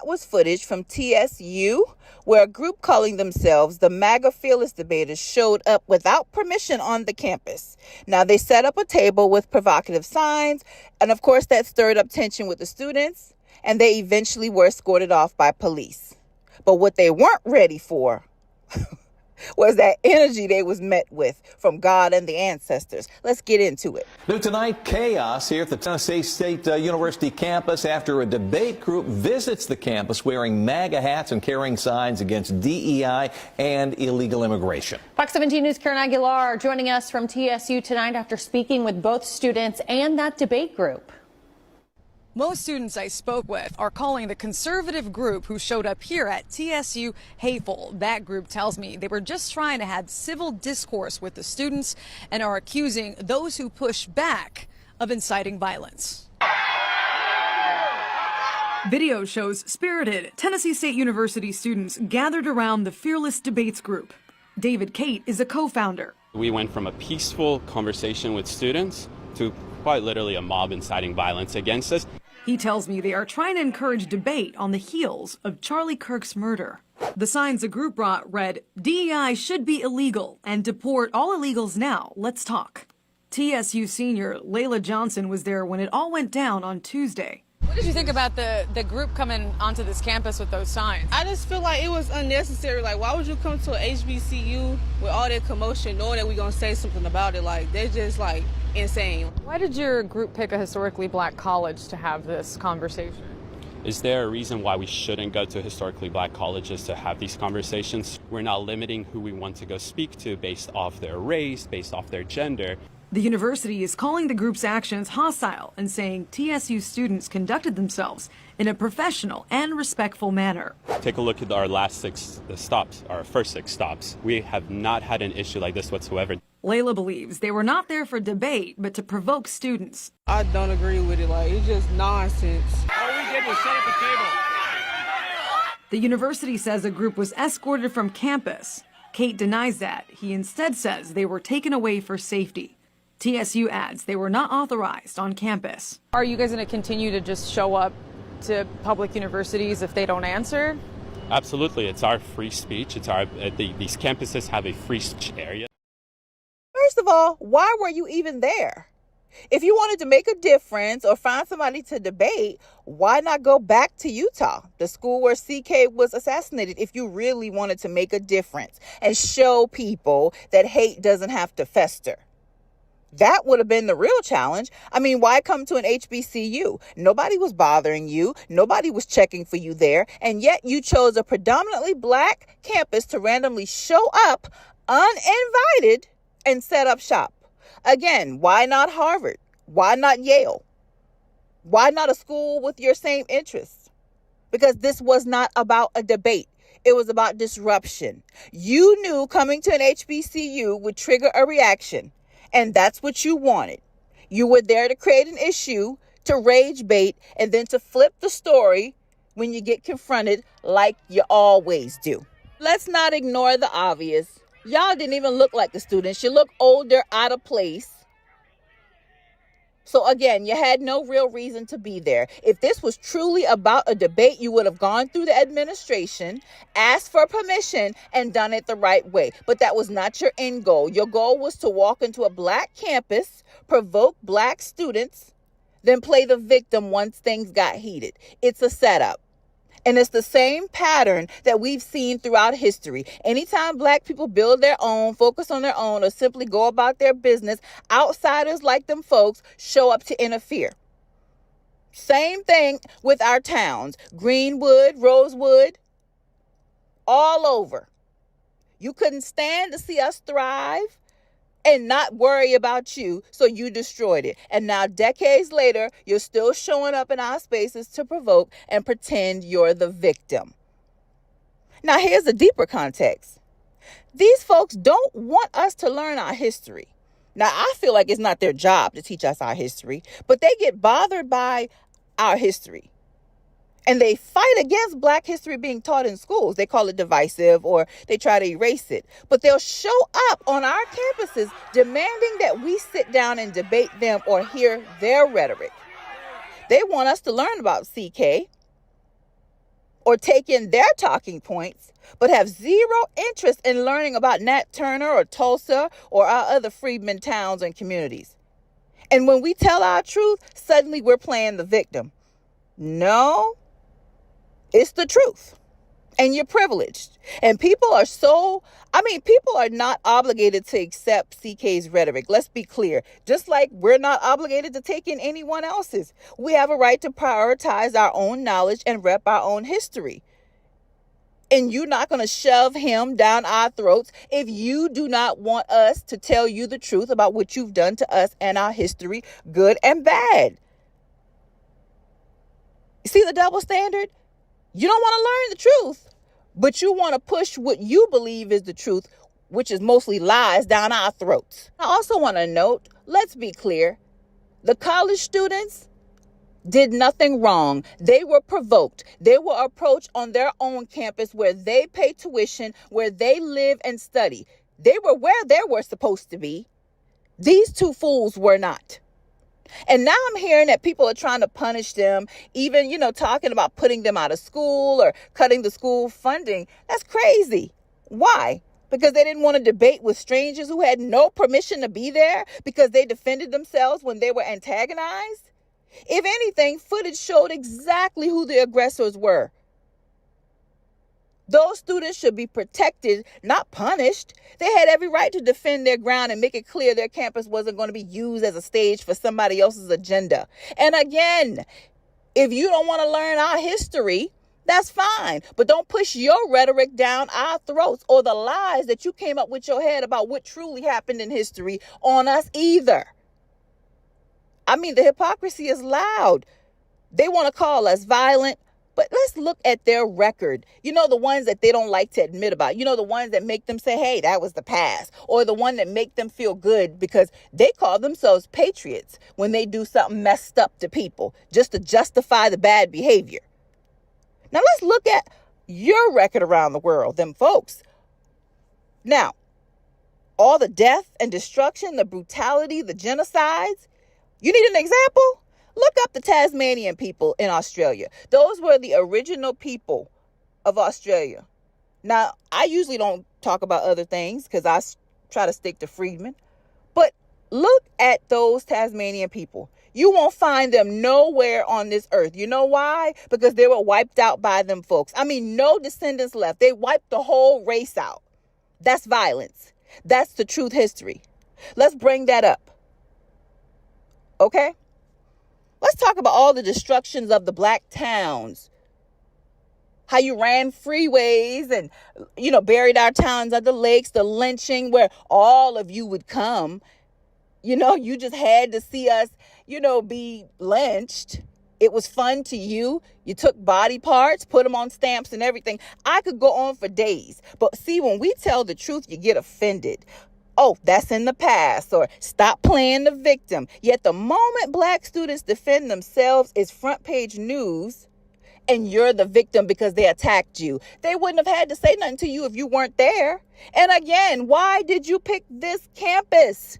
that was footage from TSU, where a group calling themselves the MAGA Debaters showed up without permission on the campus. Now, they set up a table with provocative signs, and of course that stirred up tension with the students, and they eventually were escorted off by police. But what they weren't ready for was that energy they was met with from God and the ancestors. Let's get into it. New tonight, chaos here at the Tennessee State University campus after a debate group visits the campus wearing MAGA hats and carrying signs against DEI and illegal immigration. Fox 17 News' Karen Aguilar joining us from TSU tonight after speaking with both students and that debate group. Most students I spoke with are calling the conservative group who showed up here at TSU hateful. That group tells me they were just trying to have civil discourse with the students and are accusing those who push back of inciting violence. Video shows spirited Tennessee State University students gathered around the Fearless Debates group. David Cate is a co-founder. We went from a peaceful conversation with students to quite literally a mob inciting violence against us. He tells me they are trying to encourage debate on the heels of Charliekirk's murder. The signs the group brought read, "DEI should be illegal and deport all illegals now. Let's talk." TSU senior Layla Johnson was there when it all went down on Tuesday. What did you think about the group coming onto this campus with those signs? I just feel like it was unnecessary. Like, why would you come to an HBCU with all that commotion knowing that we're going to say something about it? Like, they're just, like, insane. Why did your group pick a historically black college to have this conversation? Is there a reason why we shouldn't go to historically black colleges to have these conversations? We're not limiting who we want to go speak to based off their race, based off their gender. The university is calling the group's actions hostile and saying TSU students conducted themselves in a professional and respectful manner. Take a look at our last first six stops. We have not had an issue like this whatsoever. Layla believes they were not there for debate, but to provoke students. I don't agree with it. Like, it's just nonsense. All we did was set up a table. The university says a group was escorted from campus. Cate denies that. He instead says they were taken away for safety. TSU adds they were not authorized on campus. Are you guys going to continue to just show up to public universities if they don't answer? Absolutely. It's our free speech. These campuses have a free speech area. First of all, why were you even there? If you wanted to make a difference or find somebody to debate, why not go back to Utah, the school where CK was assassinated, if you really wanted to make a difference and show people that hate doesn't have to fester? That would have been the real challenge. I mean, why come to an HBCU? Nobody was bothering you. Nobody was checking for you there. And yet you chose a predominantly black campus to randomly show up uninvited and set up shop. Again, why not Harvard? Why not Yale? Why not a school with your same interests? Because this was not about a debate. It was about disruption. You knew coming to an HBCU would trigger a reaction. And that's what you wanted. You were there to create an issue, to rage bait, and then to flip the story when you get confronted like you always do. Let's not ignore the obvious. Y'all didn't even look like the students. You look older, out of place. So again, you had no real reason to be there. If this was truly about a debate, you would have gone through the administration, asked for permission, and done it the right way. But that was not your end goal. Your goal was to walk into a black campus, provoke black students, then play the victim once things got heated. It's a setup. And it's the same pattern that we've seen throughout history. Anytime black people build their own, focus on their own, or simply go about their business, outsiders like them folks show up to interfere. Same thing with our towns. Greenwood, Rosewood, all over. You couldn't stand to see us thrive and not worry about you, so you destroyed it. And now, decades later, you're still showing up in our spaces to provoke and pretend you're the victim. Now, here's the deeper context. These folks don't want us to learn our history. Now, I feel like it's not their job to teach us our history, but they get bothered by our history. And they fight against Black history being taught in schools. They call it divisive, or they try to erase it. But they'll show up on our campuses demanding that we sit down and debate them or hear their rhetoric. They want us to learn about CK. or take in their talking points, but have zero interest in learning about Nat Turner or Tulsa or our other freedmen towns and communities. And when we tell our truth, suddenly we're playing the victim. No, it's the truth. And you're privileged. And people are not obligated to accept CK's rhetoric. Let's be clear. Just like we're not obligated to take in anyone else's. We have a right to prioritize our own knowledge and rep our own history. And you're not going to shove him down our throats if you do not want us to tell you the truth about what you've done to us and our history, good and bad. You see the double standard? You don't want to learn the truth, but you want to push what you believe is the truth, which is mostly lies, down our throats. I also want to note, let's be clear, the college students did nothing wrong. They were provoked. They were approached on their own campus where they pay tuition, where they live and study. They were where they were supposed to be. These two fools were not. And now I'm hearing that people are trying to punish them, even, talking about putting them out of school or cutting the school funding. That's crazy. Why? Because they didn't want to debate with strangers who had no permission to be there because they defended themselves when they were antagonized? If anything, footage showed exactly who the aggressors were. Those students should be protected, not punished. They had every right to defend their ground and make it clear their campus wasn't going to be used as a stage for somebody else's agenda. And again, if you don't want to learn our history, that's fine. But don't push your rhetoric down our throats or the lies that you came up with your head about what truly happened in history on us either. The hypocrisy is loud. They want to call us violent. But let's look at their record. The ones that they don't like to admit about. The ones that make them say, hey, that was the past. Or the one that make them feel good because they call themselves patriots when they do something messed up to people just to justify the bad behavior. Now let's look at your record around the world, them folks. Now, all the death and destruction, the brutality, the genocides. You need an example? Look up the Tasmanian people in Australia. Those were the original people of Australia. Now, I usually don't talk about other things because I try to stick to freedmen. But look at those Tasmanian people. You won't find them nowhere on this earth. You know why? Because they were wiped out by them folks. No descendants left. They wiped the whole race out. That's violence. That's the truth history. Let's bring that up. Okay? Let's talk about all the destructions of the black towns. How you ran freeways and, buried our towns at the lakes, the lynching where all of you would come. You just had to see us, be lynched. It was fun to you. You took body parts, put them on stamps and everything. I could go on for days. But see, when we tell the truth, you get offended. Oh, that's in the past, or stop playing the victim. Yet the moment black students defend themselves, it's front page news, and you're the victim because they attacked you. They wouldn't have had to say nothing to you if you weren't there. And again, why did you pick this campus?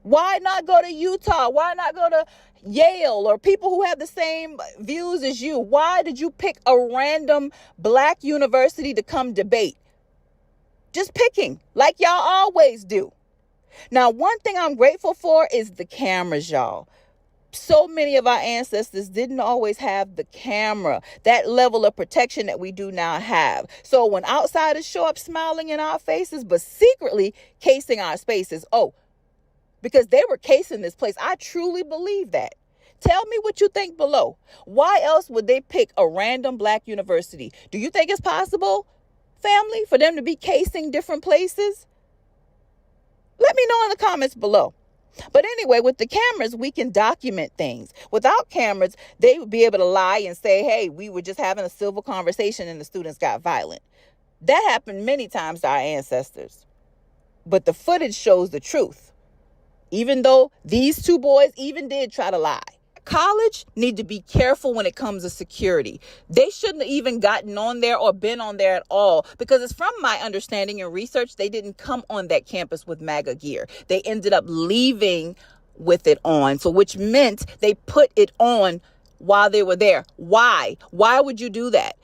Why not go to Utah? Why not go to Yale or people who have the same views as you? Why did you pick a random black university to come debate? Just picking like y'all always do. Now, one thing I'm grateful for is the cameras, y'all. So many of our ancestors didn't always have the camera, that level of protection that we do now have. So when outsiders show up smiling in our faces, but secretly casing our spaces, because they were casing this place. I truly believe that. Tell me what you think below. Why else would they pick a random black university? Do you think it's possible, family, for them to be casing different places? Let me know in the comments below. But anyway, with the cameras, we can document things. Without cameras, they would be able to lie and say, hey, we were just having a civil conversation and the students got violent. That happened many times to our ancestors. But the footage shows the truth. Even though these two boys even did try to lie. College need to be careful when it comes to security. They shouldn't have even gotten on there or been on there at all, because it's from my understanding and research, they didn't come on that campus with MAGA gear. They ended up leaving with it on. So which meant they put it on while they were there. Why? Why would you do that?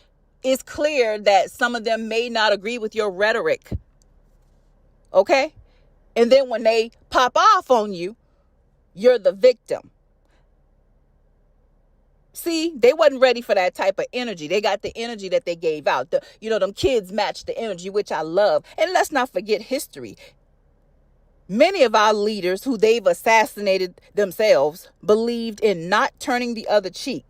it's clear that some of them may not agree with your rhetoric. Okay? And then when they pop off on you, you're the victim. See, they wasn't ready for that type of energy. They got the energy that they gave out. Them kids matched the energy, which I love. And let's not forget history. Many of our leaders who they've assassinated themselves believed in not turning the other cheek.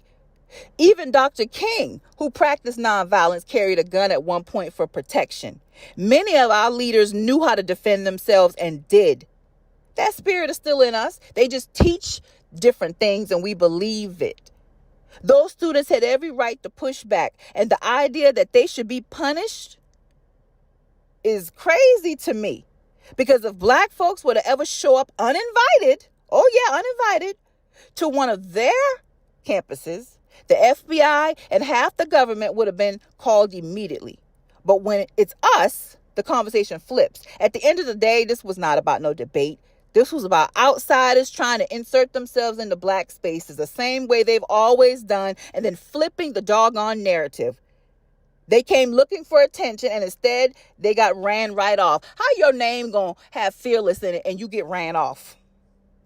Even Dr. King, who practiced nonviolence, carried a gun at one point for protection. Many of our leaders knew how to defend themselves and did. That spirit is still in us. They just teach different things and we believe it. Those students had every right to push back. And the idea that they should be punished is crazy to me. Because if black folks were to ever show up uninvited, uninvited, to one of their campuses, the FBI and half the government would have been called immediately. But when it's us, the conversation flips. At the end of the day, this was not about no debate. This was about outsiders trying to insert themselves into black spaces the same way they've always done and then flipping the doggone narrative. They came looking for attention and instead they got ran right off. How your name gonna have fearless in it and you get ran off?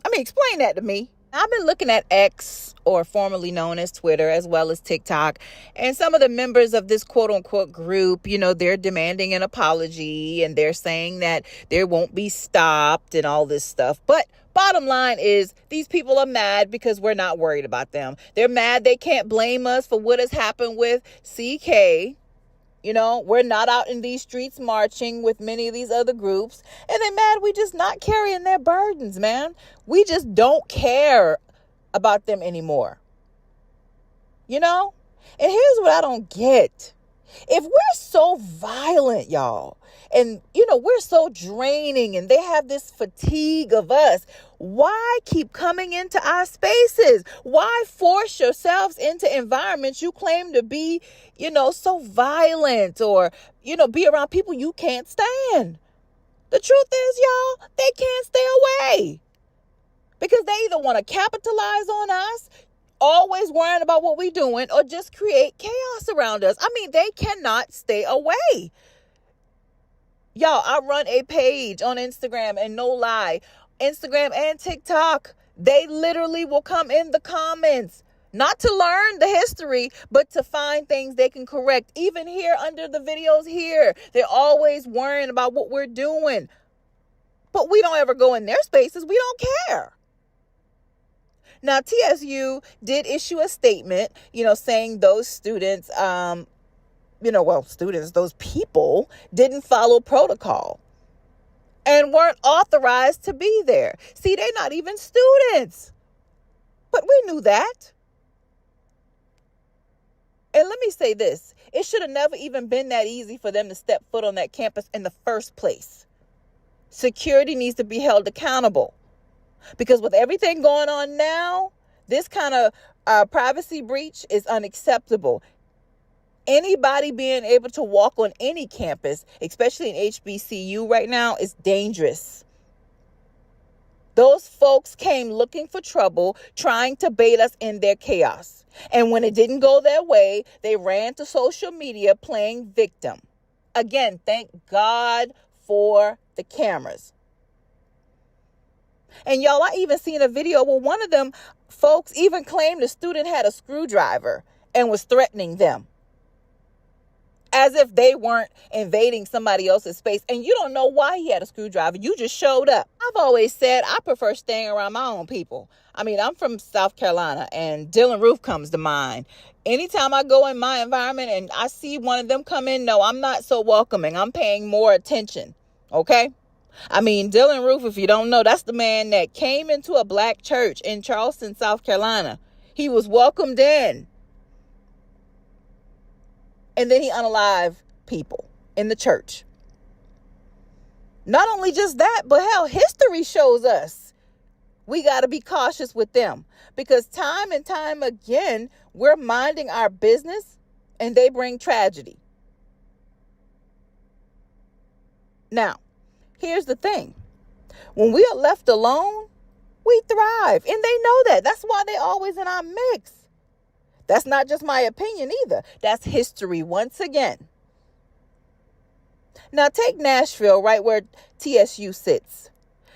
I mean, explain that to me. I've been looking at X, or formerly known as Twitter, as well as TikTok, and some of the members of this quote unquote group, they're demanding an apology and they're saying that there won't be stopped and all this stuff. But bottom line is these people are mad because we're not worried about them. They're mad they can't blame us for what has happened with CK. We're not out in these streets marching with many of these other groups. And they're mad we just not carrying their burdens, man. We just don't care about them anymore. And here's what I don't get. If we're so violent, y'all, and, we're so draining and they have this fatigue of us, why keep coming into our spaces? Why force yourselves into environments you claim to be, so violent or, be around people you can't stand? The truth is, y'all, they can't stay away because they either want to capitalize on us, always worrying about what we're doing, or just create chaos around us. I mean, they cannot stay away. Y'all, I run a page on Instagram, and no lie, Instagram and TikTok, they literally will come in the comments, not to learn the history, but to find things they can correct. Even here under the videos here, they're always worrying about what we're doing. But we don't ever go in their spaces. We don't care. Now, TSU did issue a statement, saying those students, those people didn't follow protocol and weren't authorized to be there. See, they're not even students. But we knew that. And let me say this. It should have never even been that easy for them to step foot on that campus in the first place. Security needs to be held accountable. Because with everything going on now, this kind of privacy breach is unacceptable. Anybody being able to walk on any campus, especially in HBCU right now, is dangerous. Those folks came looking for trouble, trying to bait us in their chaos. And when it didn't go their way, they ran to social media playing victim. Again, thank God for the cameras. And y'all, I even seen a video where one of them folks even claimed the student had a screwdriver and was threatening them. As if they weren't invading somebody else's space. And you don't know why he had a screwdriver. You just showed up. I've always said I prefer staying around my own people. I mean, I'm from South Carolina and Dylan Roof comes to mind. Anytime I go in my environment and I see one of them come in, no, I'm not so welcoming. I'm paying more attention. Okay? I mean, Dylan Roof, if you don't know, that's the man that came into a black church in Charleston, South Carolina. He was welcomed in. And then he unalived people in the church. Not only just that, but hell, history shows us we got to be cautious with them. Because time and time again, we're minding our business and they bring tragedy. Now, here's the thing. When we are left alone, we thrive. And they know that. That's why they're always in our mix. That's not just my opinion either. That's history once again. Now take Nashville, right where TSU sits.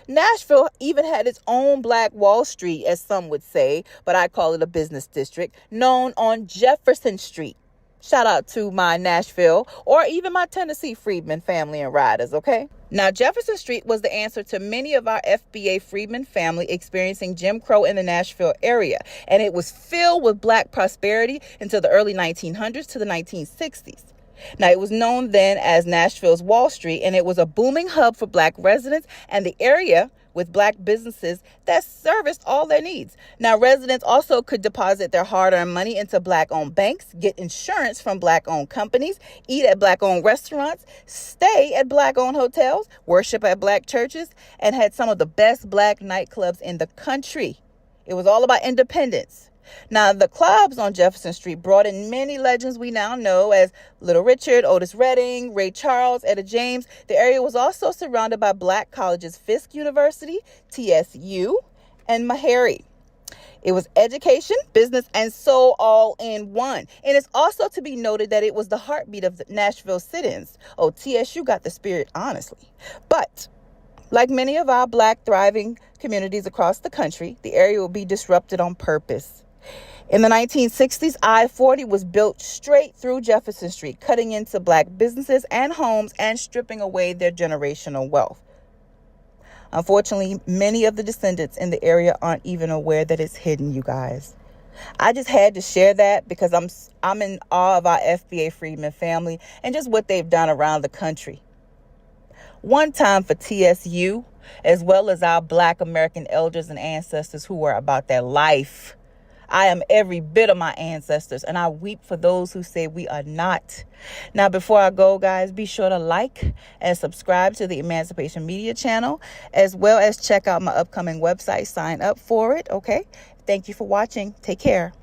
Nashville even had its own Black Wall Street, as some would say, but I call it a business district, known on Jefferson Street. Shout out to my Nashville or even my Tennessee Freedmen family and riders, okay? Now, Jefferson Street was the answer to many of our FBA Freedmen family experiencing Jim Crow in the Nashville area, and it was filled with Black prosperity until the early 1900s to the 1960s. Now, it was known then as Nashville's Wall Street, and it was a booming hub for Black residents and the area with Black businesses that serviced all their needs. Now, residents also could deposit their hard-earned money into Black-owned banks, get insurance from Black-owned companies, eat at Black-owned restaurants, stay at Black-owned hotels, worship at Black churches, and had some of the best Black nightclubs in the country. It was all about independence. Now, the clubs on Jefferson Street brought in many legends we now know as Little Richard, Otis Redding, Ray Charles, Etta James. The area was also surrounded by Black colleges, Fisk University, TSU, and Meharry. It was education, business, and soul all in one. And it's also to be noted that it was the heartbeat of the Nashville sit-ins. Oh, TSU got the spirit, honestly. But like many of our Black thriving communities across the country, the area will be disrupted on purpose. In the 1960s, I-40 was built straight through Jefferson Street, cutting into Black businesses and homes and stripping away their generational wealth. Unfortunately, many of the descendants in the area aren't even aware that it's hidden, you guys. I just had to share that because I'm in awe of our FBA Freedmen family and just what they've done around the country. One time for TSU, as well as our Black American elders and ancestors who were about their life. I am every bit of my ancestors, and I weep for those who say we are not. Now, before I go, guys, be sure to like and subscribe to the Emancipation Media channel, as well as check out my upcoming website. Sign up for it, okay? Thank you for watching. Take care.